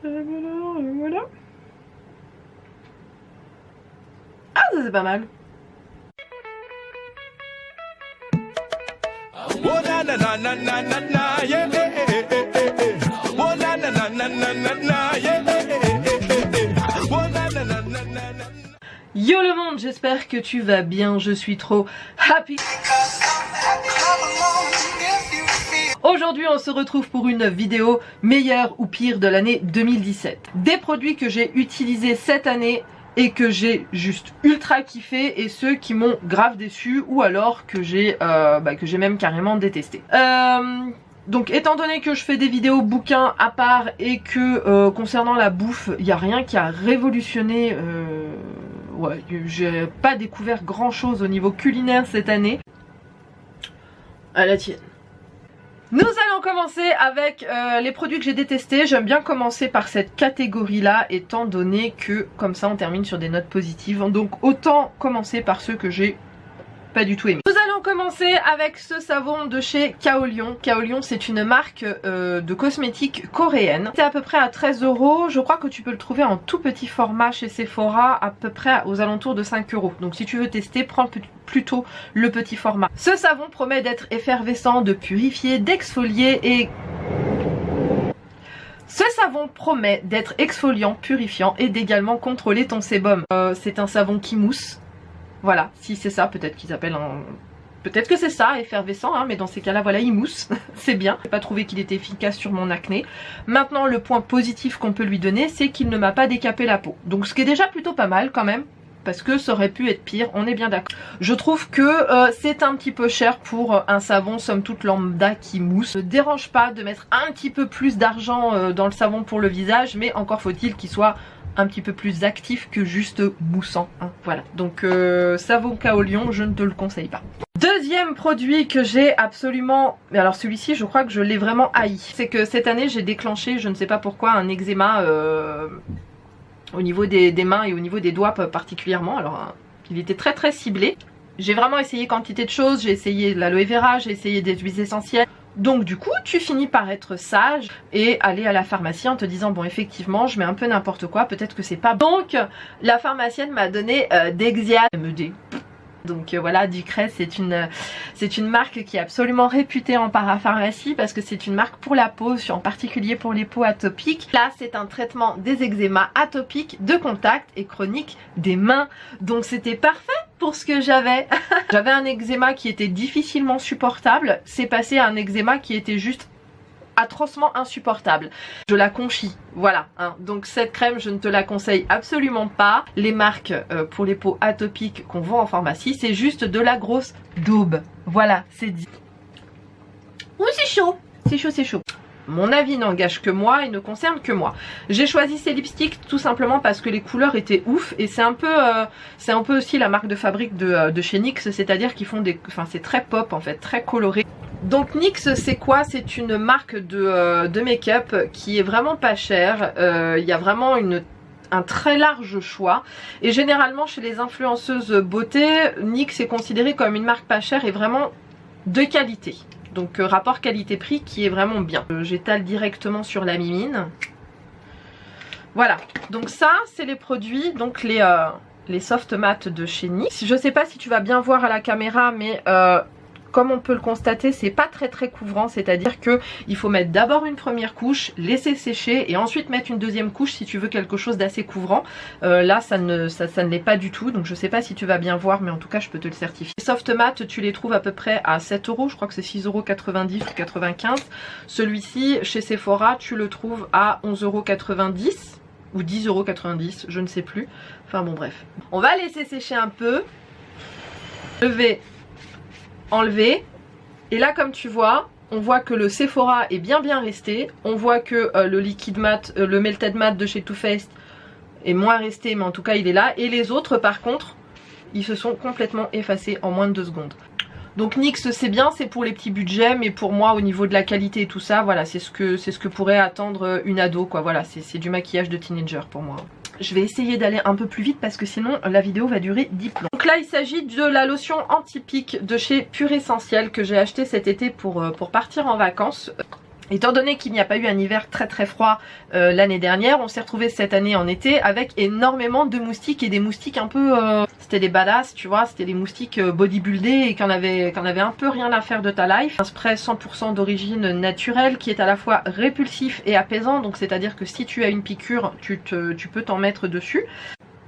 Voilà. Ah, ça c'est pas mal. Yo le monde, j'espère que tu vas bien, je suis trop happy. Aujourd'hui on se retrouve pour une vidéo meilleure ou pire de l'année 2017. Des produits que j'ai utilisés cette année et que j'ai juste ultra kiffé, et ceux qui m'ont grave déçu ou alors que j'ai même carrément détesté. Donc étant donné que je fais des vidéos bouquins à part et que concernant la bouffe, il n'y a rien qui a révolutionné, ouais, j'ai pas découvert grand chose au niveau culinaire cette année. À la tienne. Nous allons commencer avec les produits que j'ai détestés. J'aime bien commencer par cette catégorie là, étant donné que comme ça on termine sur des notes positives. Donc autant commencer par ceux que j'ai pas du tout aimé. Nous allons commencer avec ce savon de chez Kaolion. Kaolion, c'est une marque de cosmétiques coréenne. C'est à peu près à 13 €. Je crois que tu peux le trouver en tout petit format chez Sephora, à peu près aux alentours de 5 €. Donc si tu veux tester, prends plutôt le petit format. Ce savon promet d'être effervescent, de purifier, d'exfolier et... Ce savon promet d'être exfoliant, purifiant et d'également contrôler ton sébum. C'est un savon qui mousse. Voilà, si c'est ça, peut-être qu'ils appellent un... Peut-être que c'est ça, effervescent, hein, mais dans ces cas-là, voilà, il mousse, c'est bien. J'ai pas trouvé qu'il était efficace sur mon acné. Maintenant, le point positif qu'on peut lui donner, c'est qu'il ne m'a pas décapé la peau. Donc ce qui est déjà plutôt pas mal quand même, parce que ça aurait pu être pire, on est bien d'accord. Je trouve que c'est un petit peu cher pour un savon somme toute lambda qui mousse. Ne dérange pas de mettre un petit peu plus d'argent dans le savon pour le visage, mais encore faut-il qu'il soit un petit peu plus actif que juste moussant, hein. Voilà, donc savon Kaolion, je ne te le conseille pas. Deuxième produit que j'ai absolument... Mais alors celui-ci je crois que je l'ai vraiment haï. C'est que cette année j'ai déclenché, je ne sais pas pourquoi, un eczéma au niveau des mains et au niveau des doigts particulièrement. Alors il était très très ciblé. J'ai vraiment essayé quantité de choses, j'ai essayé de l'aloe vera, j'ai essayé des huiles essentielles. Donc du coup tu finis par être sage et aller à la pharmacie en te disant bon effectivement je mets un peu n'importe quoi, peut-être que c'est pas bon. Donc la pharmacienne m'a donné Dexia MED. Donc voilà, Ducrest c'est une marque qui est absolument réputée en parapharmacie parce que c'est une marque pour la peau, en particulier pour les peaux atopiques. Là c'est un traitement des eczémas atopiques, de contact et chroniques des mains. Donc c'était parfait pour ce que j'avais. J'avais un eczéma qui était difficilement supportable, c'est passé à un eczéma qui était juste atrocement insupportable. Je la conchis, voilà, hein. Donc cette crème je ne te la conseille absolument pas. Les marques pour les peaux atopiques qu'on vend en pharmacie, c'est juste de la grosse daube. Voilà, c'est dit. Oui c'est chaud, c'est chaud, c'est chaud. Mon avis n'engage que moi et ne concerne que moi. J'ai choisi ces lipsticks tout simplement parce que les couleurs étaient ouf et c'est un peu aussi la marque de fabrique de chez NYX, c'est-à-dire qu'ils font des... Enfin c'est très pop en fait, très coloré. Donc NYX c'est quoi? C'est une marque de make-up qui est vraiment pas chère. Il y a vraiment un très large choix et généralement chez les influenceuses beauté, NYX est considérée comme une marque pas chère et vraiment de qualité. Donc rapport qualité-prix qui est vraiment bien. J'étale directement sur la mimine. Voilà, donc ça c'est les produits, donc les soft mattes de chez NYX. Je sais pas si tu vas bien voir à la caméra, mais comme on peut le constater, c'est pas très couvrant, c'est-à-dire que il faut mettre d'abord une première couche, laisser sécher et ensuite mettre une deuxième couche si tu veux quelque chose d'assez couvrant. Là ça ne l'est pas du tout, donc je sais pas si tu vas bien voir, mais en tout cas je peux te le certifier. Les soft mattes tu les trouves à peu près à 7 €, je crois que c'est 6,90 € ou 95. Celui-ci chez Sephora tu le trouves à 11,90 € ou 10,90 €, je ne sais plus. Enfin bon bref. On va laisser sécher un peu. Lever. Enlever, et là comme tu vois on voit que le Sephora est bien resté, on voit que le liquide mat, le melted mat de chez Too Faced est moins resté, mais en tout cas il est là, et les autres par contre ils se sont complètement effacés en moins de 2 secondes. Donc NYX c'est bien, c'est pour les petits budgets, mais pour moi au niveau de la qualité et tout ça, voilà, c'est ce que pourrait attendre une ado quoi, voilà, c'est du maquillage de teenager pour moi. Je vais essayer d'aller un peu plus vite parce que sinon la vidéo va durer 10 plombs. Donc là il s'agit de la lotion anti-pique de chez Pure Essentiel que j'ai acheté cet été pour partir en vacances. Étant donné qu'il n'y a pas eu un hiver très très froid l'année dernière, on s'est retrouvé cette année en été avec énormément de moustiques et des moustiques un peu... c'était des badass, tu vois, c'était des moustiques bodybuildés et qu'on avait un peu rien à faire de ta life. Un spray 100% d'origine naturelle qui est à la fois répulsif et apaisant, donc c'est à dire que si tu as une piqûre, tu peux t'en mettre dessus.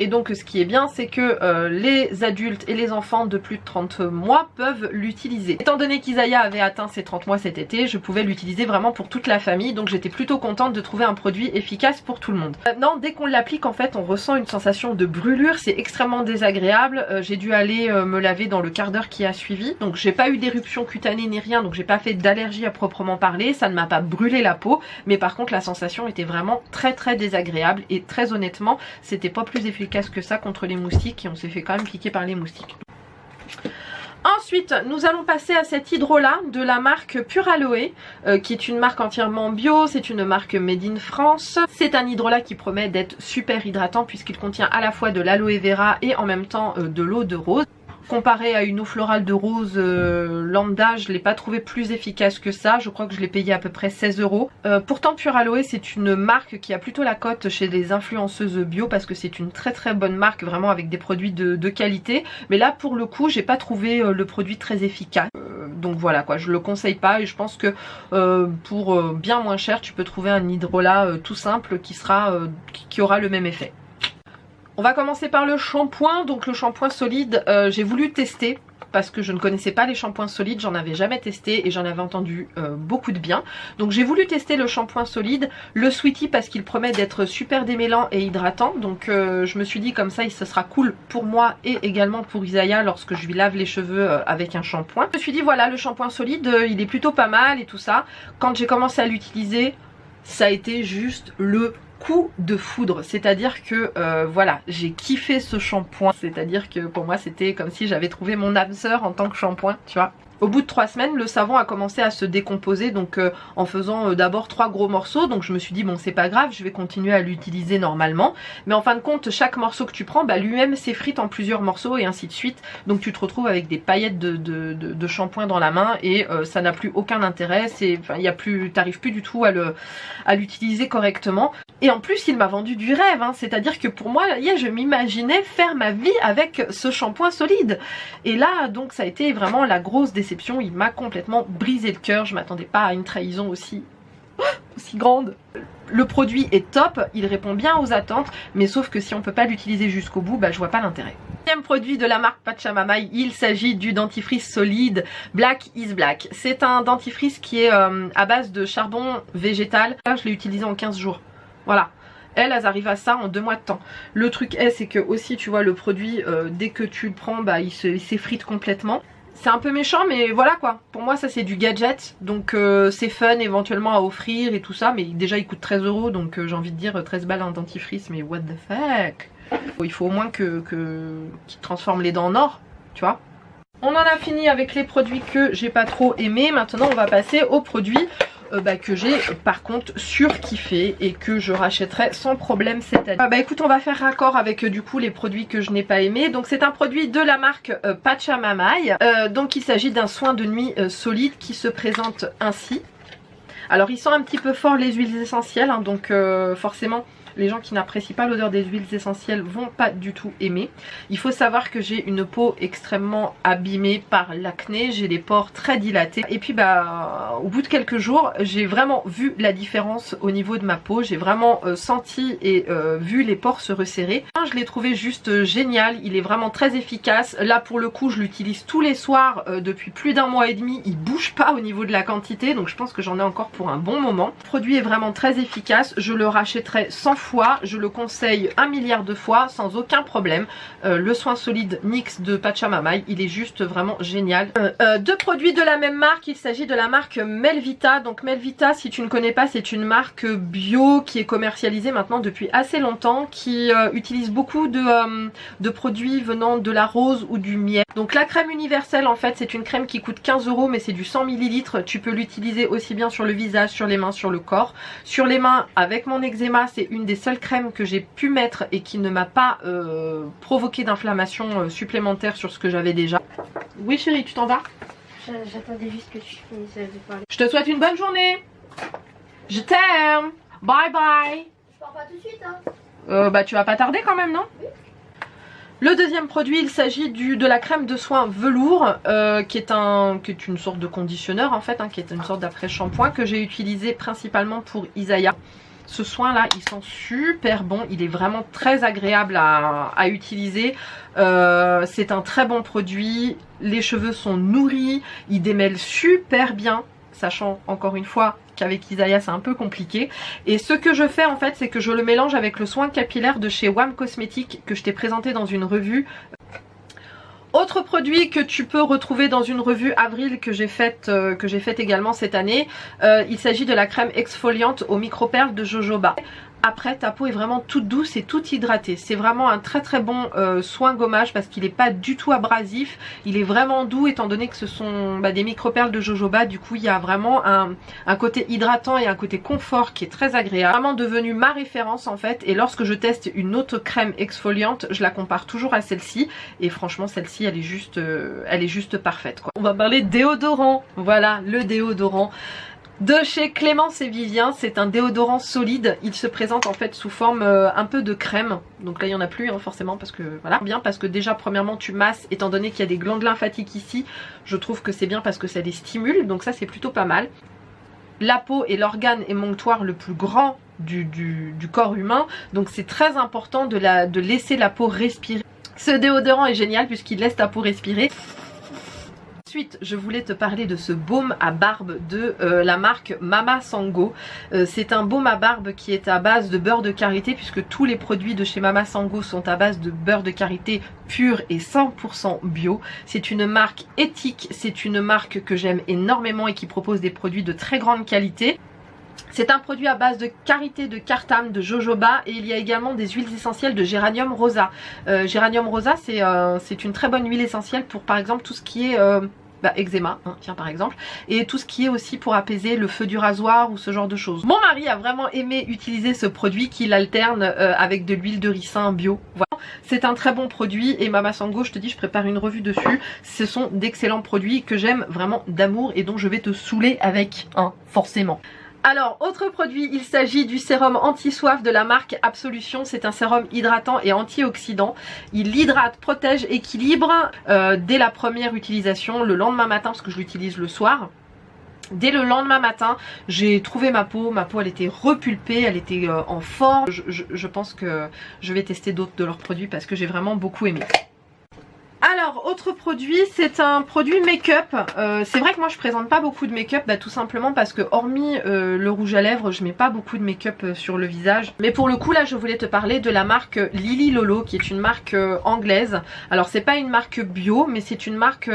Et donc ce qui est bien, c'est que les adultes et les enfants de plus de 30 mois peuvent l'utiliser. Étant donné qu'Isaiah avait atteint ses 30 mois cet été, je pouvais l'utiliser vraiment pour toute la famille, donc j'étais plutôt contente de trouver un produit efficace pour tout le monde. Maintenant, dès qu'on l'applique, en fait, on ressent une sensation de brûlure, c'est extrêmement désagréable. J'ai dû aller me laver dans le quart d'heure qui a suivi, donc j'ai pas eu d'éruption cutanée ni rien, donc j'ai pas fait d'allergie à proprement parler, ça ne m'a pas brûlé la peau, mais par contre la sensation était vraiment très très désagréable et très honnêtement, c'était pas plus efficace que ça contre les moustiques et on s'est fait quand même piquer par les moustiques. Ensuite, nous allons passer à cet hydrolat de la marque Pure Aloe, qui est une marque entièrement bio, c'est une marque made in France. C'est un hydrolat qui promet d'être super hydratant puisqu'il contient à la fois de l'aloe vera et en même temps de l'eau de rose. Comparé à une eau florale de rose lambda, je ne l'ai pas trouvé plus efficace que ça. Je crois que je l'ai payé à peu près 16 €. Pourtant Pure Aloe, c'est une marque qui a plutôt la cote chez les influenceuses bio parce que c'est une très très bonne marque, vraiment avec des produits de qualité. Mais là pour le coup, j'ai pas trouvé le produit très efficace. Donc voilà quoi, je le conseille pas et je pense que pour bien moins cher, tu peux trouver un hydrolat tout simple qui aura le même effet. On va commencer par le shampoing. Donc le shampoing solide, j'ai voulu tester parce que je ne connaissais pas les shampoings solides, j'en avais jamais testé et j'en avais entendu beaucoup de bien. Donc j'ai voulu tester le shampoing solide, le Sweetie parce qu'il promet d'être super démêlant et hydratant. Donc je me suis dit comme ça ce sera cool pour moi et également pour Isaiah lorsque je lui lave les cheveux avec un shampoing. Je me suis dit voilà, le shampoing solide il est plutôt pas mal et tout ça. Quand j'ai commencé à l'utiliser, ça a été juste le coup de foudre, c'est à dire que voilà, j'ai kiffé ce shampoing, c'est à dire que pour moi c'était comme si j'avais trouvé mon âme sœur en tant que shampoing, tu vois. Au bout de 3 semaines, le savon a commencé à se décomposer, donc en faisant d'abord 3 gros morceaux. Donc je me suis dit bon c'est pas grave, je vais continuer à l'utiliser normalement. Mais en fin de compte, chaque morceau que tu prends, bah, lui-même s'effrite en plusieurs morceaux et ainsi de suite. Donc tu te retrouves avec des paillettes de shampoing dans la main et ça n'a plus aucun intérêt. T'arrives plus du tout à l'utiliser correctement. Et en plus il m'a vendu du rêve, hein. C'est-à-dire que pour moi, je m'imaginais faire ma vie avec ce shampoing solide. Et là donc ça a été vraiment la grosse déception. Il m'a complètement brisé le cœur, je m'attendais pas à une trahison aussi grande. Le produit est top, il répond bien aux attentes, mais sauf que si on peut pas l'utiliser jusqu'au bout, bah je vois pas l'intérêt. Deuxième produit de la marque Pachamama, il s'agit du dentifrice solide Black is Black. C'est un dentifrice qui est à base de charbon végétal. Je l'ai utilisé en 15 jours. Voilà. Elles arrivent à ça en 2 mois de temps. Le truc est, c'est que aussi tu vois le produit, dès que tu le prends, bah il s'effrite complètement. C'est un peu méchant mais voilà quoi, pour moi ça c'est du gadget, donc c'est fun éventuellement à offrir et tout ça, mais déjà il coûte 13 € donc j'ai envie de dire 13 balles un dentifrice, mais what the fuck. Il faut au moins qu'il transforme les dents en or, tu vois. On en a fini avec les produits que j'ai pas trop aimés, maintenant on va passer aux produits que j'ai par contre surkiffé et que je rachèterai sans problème cette année. Bah écoute, on va faire raccord avec du coup les produits que je n'ai pas aimés. Donc c'est un produit de la marque Pachamama. Donc il s'agit d'un soin de nuit solide qui se présente ainsi. Alors il sent un petit peu fort les huiles essentielles, hein, donc forcément les gens qui n'apprécient pas l'odeur des huiles essentielles vont pas du tout aimer. Il faut savoir que j'ai une peau extrêmement abîmée par l'acné, j'ai les pores très dilatés. Et puis bah au bout de quelques jours, j'ai vraiment vu la différence au niveau de ma peau. J'ai vraiment senti et vu les pores se resserrer. Je l'ai trouvé juste génial, il est vraiment très efficace. Là pour le coup je l'utilise tous les soirs depuis plus d'1 mois et demi. Il bouge pas au niveau de la quantité, donc je pense que j'en ai encore pour un bon moment. Le produit est vraiment très efficace, je le rachèterai 100 fois, je le conseille 1 milliard de fois sans aucun problème. Le soin solide NYX de Pachamama, il est juste vraiment génial. 2 produits de la même marque, il s'agit de la marque Melvita. Donc Melvita, si tu ne connais pas, c'est une marque bio qui est commercialisée maintenant depuis assez longtemps, qui utilise beaucoup de produits venant de la rose ou du miel. Donc la crème universelle en fait c'est une crème qui coûte 15 € mais c'est du 100 ml. Tu peux l'utiliser aussi bien sur le visage, sur les mains, sur le corps. Sur les mains, avec mon eczéma, c'est une des seules crèmes que j'ai pu mettre et qui ne m'a pas provoqué d'inflammation supplémentaire sur ce que j'avais déjà. Oui chérie, tu t'en vas? J'attendais juste que tu finisses de parler. Je te souhaite une bonne journée. Je t'aime. Bye bye. Je pars pas tout de suite, hein. Bah tu vas pas tarder quand même, non? Oui. Le deuxième produit, il s'agit de la crème de soin velours, qui est une sorte de conditionneur en fait, hein, qui est une sorte d'après-shampoing que j'ai utilisé principalement pour Isaiah. Ce soin là, il sent super bon, il est vraiment très agréable à utiliser. C'est un très bon produit, les cheveux sont nourris, ils démêlent super bien, sachant encore une fois qu'avec Isaiah c'est un peu compliqué. Et ce que je fais en fait, c'est que je le mélange avec le soin capillaire de chez WAM Cosmetics que je t'ai présenté dans une revue. Autre produit que tu peux retrouver dans une revue avril que j'ai faite également cette année, il s'agit de la crème exfoliante aux microperles de jojoba. Après, ta peau est vraiment toute douce et toute hydratée. C'est vraiment un très très bon soin gommage parce qu'il n'est pas du tout abrasif. Il est vraiment doux étant donné que ce sont des microperles de jojoba. Du coup, il y a vraiment un côté hydratant et un côté confort qui est très agréable. Vraiment devenu ma référence en fait. Et lorsque je teste une autre crème exfoliante, je la compare toujours à celle-ci. Et franchement, celle-ci, elle est juste parfaite, quoi. On va parler déodorant. Voilà, le déodorant de chez Clémence et Vivien. C'est un déodorant solide, il se présente en fait sous forme un peu de crème, donc là il n'y en a plus hein, forcément parce que voilà, bien parce que déjà premièrement tu masses, étant donné qu'il y a des glandes lymphatiques ici, je trouve que c'est bien parce que ça les stimule, donc ça c'est plutôt pas mal. La peau est l'organe émonctoire le plus grand du corps humain, donc c'est très important de laisser la peau respirer. Ce déodorant est génial puisqu'il laisse ta peau respirer. Ensuite, je voulais te parler de ce baume à barbe de la marque Mama Sango. C'est un baume à barbe qui est à base de beurre de karité puisque tous les produits de chez Mama Sango sont à base de beurre de karité pur et 100% bio. C'est une marque éthique, c'est une marque que j'aime énormément et qui propose des produits de très grande qualité. C'est un produit à base de karité, de cartame, de jojoba et il y a également des huiles essentielles de géranium rosa. Géranium rosa c'est une très bonne huile essentielle pour par exemple tout ce qui est eczéma, hein, tiens par exemple, et tout ce qui est aussi pour apaiser le feu du rasoir ou ce genre de choses. Mon mari a vraiment aimé utiliser ce produit qu'il alterne avec de l'huile de ricin bio. Voilà. C'est un très bon produit et Mama Sango, je te dis, je prépare une revue dessus. Ce sont d'excellents produits que j'aime vraiment d'amour et dont je vais te saouler avec, hein, forcément. Alors, autre produit, il s'agit du sérum anti-soif de la marque Absolution. C'est un sérum hydratant et antioxydant. Il hydrate, protège, équilibre dès la première utilisation, le lendemain matin, parce que je l'utilise le soir. Dès le lendemain matin, j'ai trouvé ma peau elle était repulpée, elle était en forme. Je pense que je vais tester d'autres de leurs produits parce que j'ai vraiment beaucoup aimé. Alors, autre produit, c'est un produit make-up. C'est vrai que moi je présente pas beaucoup de make-up, tout simplement parce que hormis le rouge à lèvres, je mets pas beaucoup de make-up sur le visage. Mais pour le coup là, je voulais te parler de la marque Lily Lolo, qui est une marque anglaise. Alors c'est pas une marque bio, mais c'est une marque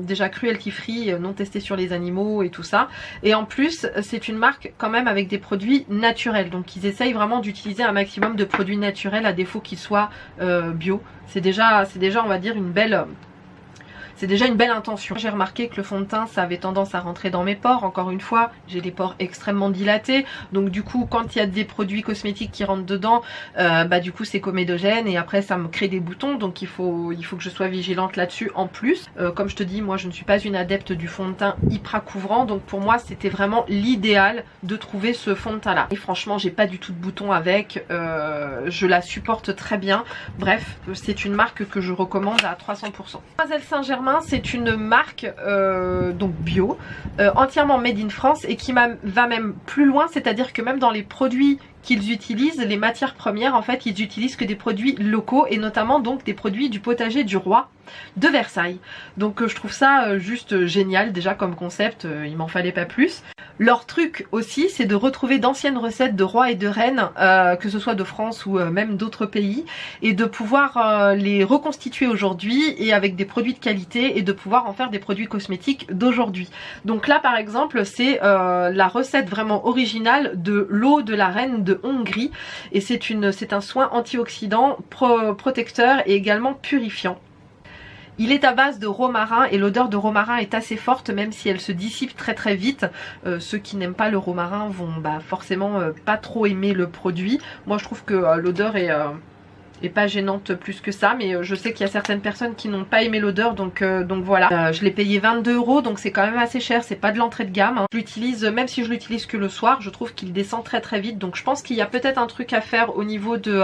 déjà cruelty free, non testée sur les animaux et tout ça. Et en plus, c'est une marque quand même avec des produits naturels. Donc ils essayent vraiment d'utiliser un maximum de produits naturels à défaut qu'ils soient bio. C'est déjà on va dire une belle intention. J'ai remarqué que le fond de teint ça avait tendance à rentrer dans mes pores. Encore une fois, j'ai des pores extrêmement dilatés, donc du coup quand il y a des produits cosmétiques qui rentrent dedans, du coup c'est comédogène et après ça me crée des boutons, donc il faut que je sois vigilante là-dessus en plus. Comme je te dis, moi je ne suis pas une adepte du fond de teint hyper couvrant, donc pour moi c'était vraiment l'idéal de trouver ce fond de teint là. Et franchement j'ai pas du tout de boutons avec, je la supporte très bien. Bref, c'est une marque que je recommande à 300%. Mademoiselle Saint-Germain, c'est une marque donc bio, entièrement made in France et qui va même plus loin, c'est-à-dire que même dans les produits qu'ils utilisent, les matières premières en fait, ils utilisent que des produits locaux et notamment donc des produits du potager du roi de Versailles. Donc je trouve ça juste génial déjà comme concept, il m'en fallait pas plus. Leur truc aussi, c'est de retrouver d'anciennes recettes de rois et de reines, que ce soit de France ou même d'autres pays, et de pouvoir les reconstituer aujourd'hui et avec des produits de qualité et de pouvoir en faire des produits cosmétiques d'aujourd'hui. Donc là par exemple c'est la recette vraiment originale de l'eau de la reine de Hongrie et c'est un soin antioxydant, protecteur et également purifiant. Il est à base de romarin et l'odeur de romarin est assez forte même si elle se dissipe très très vite. Ceux qui n'aiment pas le romarin vont forcément pas trop aimer le produit. Moi je trouve que l'odeur est pas gênante plus que ça, mais je sais qu'il y a certaines personnes qui n'ont pas aimé l'odeur, donc voilà. Je l'ai payé 22 €, donc c'est quand même assez cher, c'est pas de l'entrée de gamme, hein. Je l'utilise, même si je l'utilise que le soir, je trouve qu'il descend très très vite, donc je pense qu'il y a peut-être un truc à faire au niveau de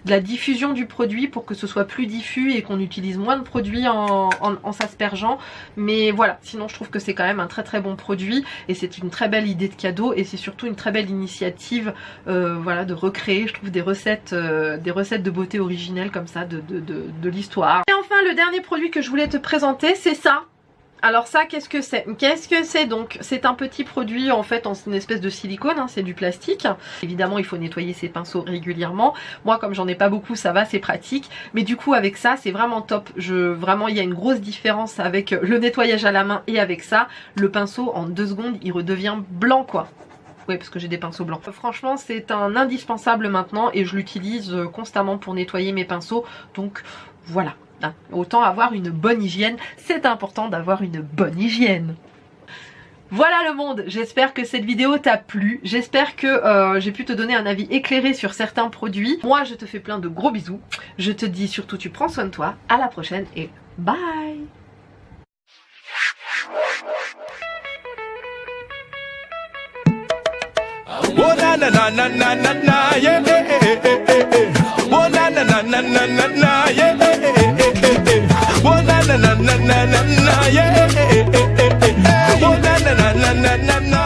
la diffusion du produit pour que ce soit plus diffus et qu'on utilise moins de produits en s'aspergeant, mais voilà, sinon je trouve que c'est quand même un très très bon produit et c'est une très belle idée de cadeau et c'est surtout une très belle initiative, voilà, de recréer, je trouve, des recettes de beauté originelles comme ça de l'histoire. Et enfin le dernier produit que je voulais te présenter, c'est ça. Alors ça, qu'est-ce que c'est? Qu'est-ce que c'est donc? C'est un petit produit en fait en une espèce de silicone, hein, c'est du plastique. Évidemment il faut nettoyer ses pinceaux régulièrement. Moi comme j'en ai pas beaucoup ça va, c'est pratique. Mais du coup avec ça c'est vraiment top. Vraiment il y a une grosse différence avec le nettoyage à la main et avec ça. Le pinceau en 2 secondes il redevient blanc quoi. Oui, parce que j'ai des pinceaux blancs. Franchement c'est un indispensable maintenant et je l'utilise constamment pour nettoyer mes pinceaux. Donc voilà. Autant avoir une bonne hygiène, c'est important d'avoir une bonne hygiène. Voilà le monde, j'espère que cette vidéo t'a plu, j'espère que j'ai pu te donner un avis éclairé sur certains produits. Moi je te fais plein de gros bisous, je te dis surtout tu prends soin de toi, à la prochaine et bye. Oh na na na na na na na yeah oh na na na na na na na yeah oh na na na na na na yeah oh na na na na na na